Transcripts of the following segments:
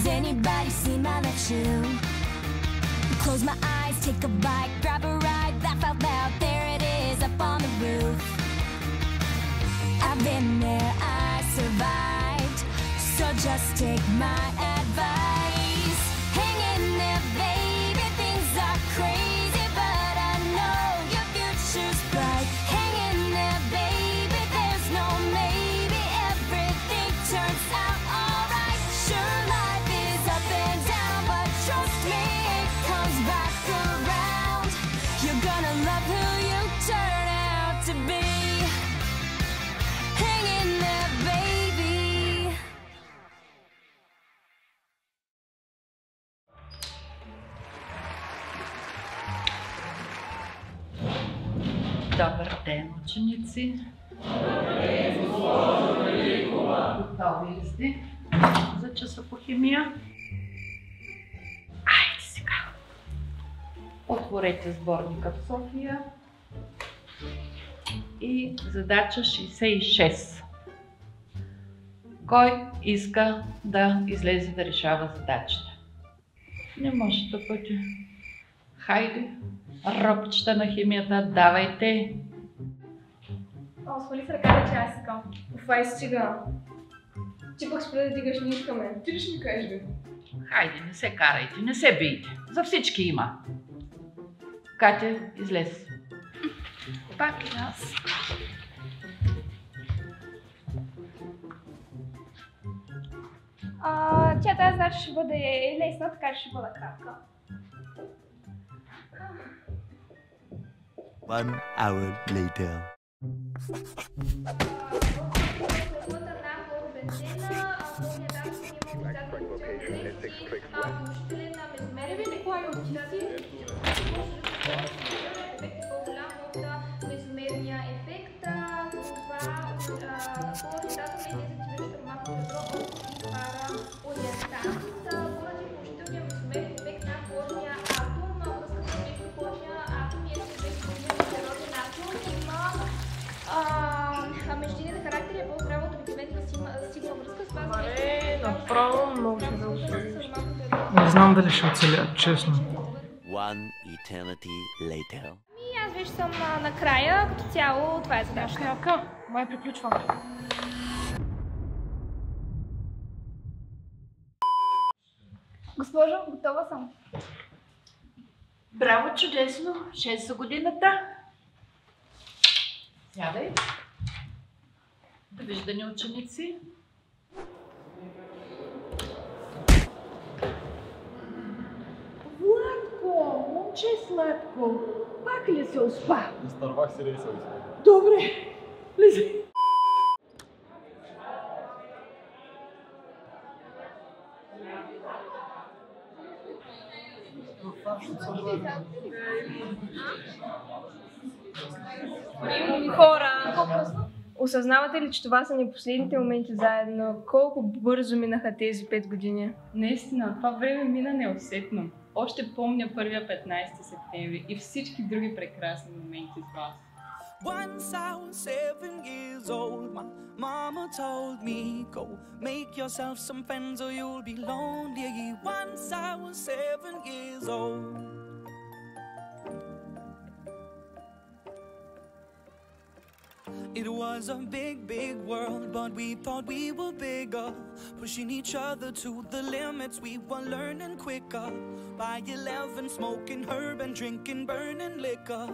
Has anybody seen my left shoe? Close my eyes, take a bite, grab a ride, laugh out loud, there it is up on the roof. I've been there, I survived, so just take my advice. Hang in there, baby, things are crazy, but I know your future's bright. Hang in there, baby, there's no maybe, everything turns out alright. Sure, life is up and down, but trust me, it comes back around. You're gonna love who you turn out to be. Hang in there, baby. Добър ден, ученици! Готови ли сте за часа по химия? Айде сега! Отворете сборника в София и задача 66. Кой иска да излезе да решава задачата? Не може да бъде. Хайде! Робчета на химията, давайте! О, свали с ръката, че аз искам. Това изстига. Ти пък спри да дигаш, не искаме. Ти ли ще ми кажеш, бе? Хайде, не се карайте, не се бийте. За всички има. Катя, излез. Пак и аз. Тя тази задача ще бъде лесна, така че ще бъда кратка. One hour later. Междинният характер е по-здраво от обикновената сигурна връзка с вас. Направо много ще да не знам дали ще оцеля, честно. One eternity later. Аз вече съм накрая, като цяло това е задача. Май приключвам. Госпожо, готова съм. Браво, чудесно! 6 за годината. Сядай. Довиждане, ученици. Владко, момче сладко, пак ли се успа? Изтървах си рейса. Добре, влизай. Хора, осъзнавате ли, че това са ни последните моменти заедно? Колко бързо минаха тези 5 години? Наистина, това време мина неусетно. Още помня първия 15 септември и всички други прекрасни моменти с вас. Once I was 7 years old, my mama told me, go make yourself some friends or you'll be lonely. Once I was 7 years old. It was a big, big world, but we thought we were bigger. Pushing each other to the limits, we were learning quicker. By 11, smoking herb and drinking burning liquor.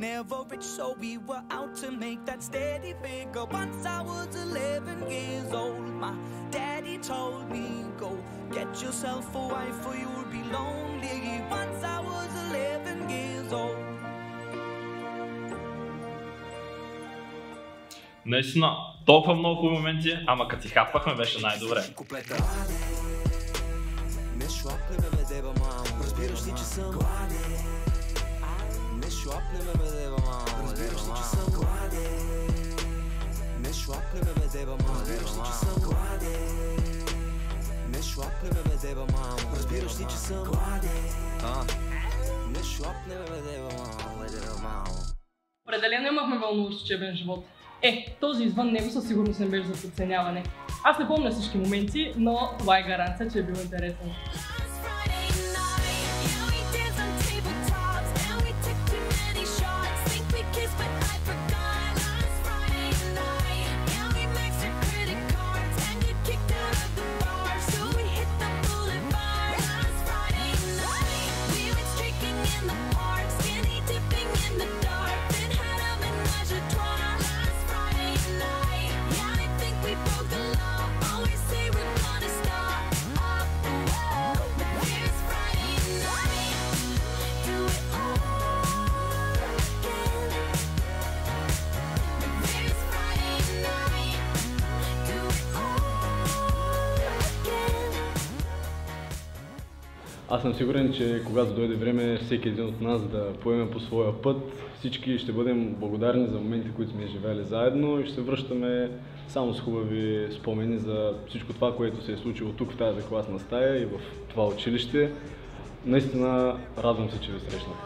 Never rich, so we were out to make that steady figure. Once I was 11 years old, my daddy told me, go get yourself a wife or you'll be lonely. Once I was 11 years old. Наистина, толкова много хубави моменти, ама като си хапвахме беше най-добре. Не шлапне ме бе деба, мамо. Разбираш ли, че съм гладен? Не шлапне ме бе деба, мамо. Разбираш ли, че съм гладен? Не шлапне ме бе деба, мамо. Разбираш ли, че съм гладен? Не шлапне ме бе деба, мамо. Разбираш ли, че съм гладен? Не шлапне ме бе деба, мамо. Определено имахме вълнуващ учебен живот. Този извън него със сигурност не беше за подценяване. Аз не помня всички моменти, но това е гаранция, че е бил интересен. Аз съм сигурен, че когато дойде време всеки един от нас да поеме по своя път, всички ще бъдем благодарни за моментите, които сме живели заедно и ще се връщаме само с хубави спомени за всичко това, което се е случило тук в тази класна стая и в това училище. Наистина радвам се, че ви срещнах.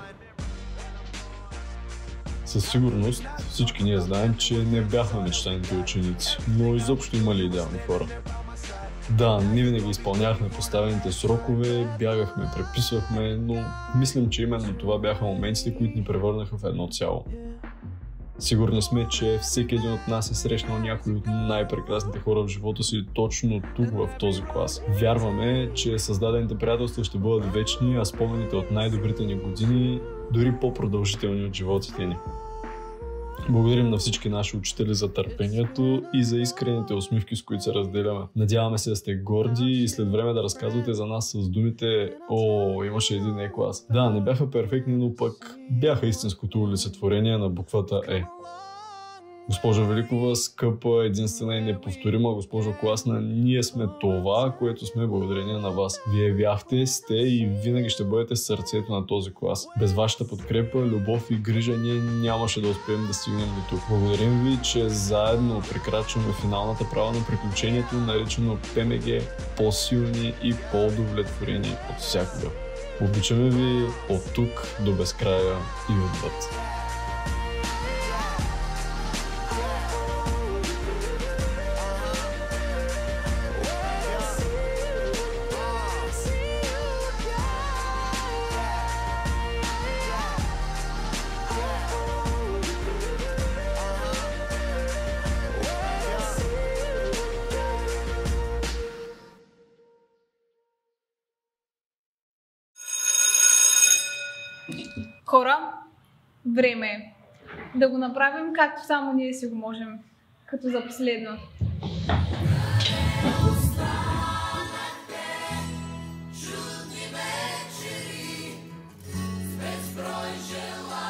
Със сигурност всички ние знаем, че не бяхме мечтаните ученици, но изобщо има ли идеални хора? Да, не винаги изпълнявахме поставените срокове, бягахме, преписвахме, но мислим, че именно това бяха моментите, които ни превърнаха в едно цяло. Сигурни сме, че всеки един от нас е срещнал някой от най-прекрасните хора в живота си точно тук в този клас. Вярваме, че създадените приятелства ще бъдат вечни, а спомените от най-добрите ни години дори по-продължителни от животите ни. Благодарим на всички наши учители за търпението и за искрените усмивки, с които се разделяме. Надяваме се да сте горди и след време да разказвате за нас с думите «О, имаше един Е-клас». Да, не бяха перфектни, но пък бяха истинското олицетворение на буквата Е. Госпожо Великова, скъпа, единствена и неповторима госпожо класна, ние сме това, което сме благодарение на вас. Вие бяхте, сте и винаги ще бъдете сърцето на този клас. Без вашата подкрепа, любов и грижа ние нямаше да успеем да стигнем до тук. Благодарим ви, че заедно прекрачваме финалната права на приключението, наречено ПМГ, по-силни и по-удовлетворени от всякога. Обичаме ви от тук до безкрая и отвъд. Хора, време е да го направим както само ние си го можем, като за последно. Вечери, безброй желания.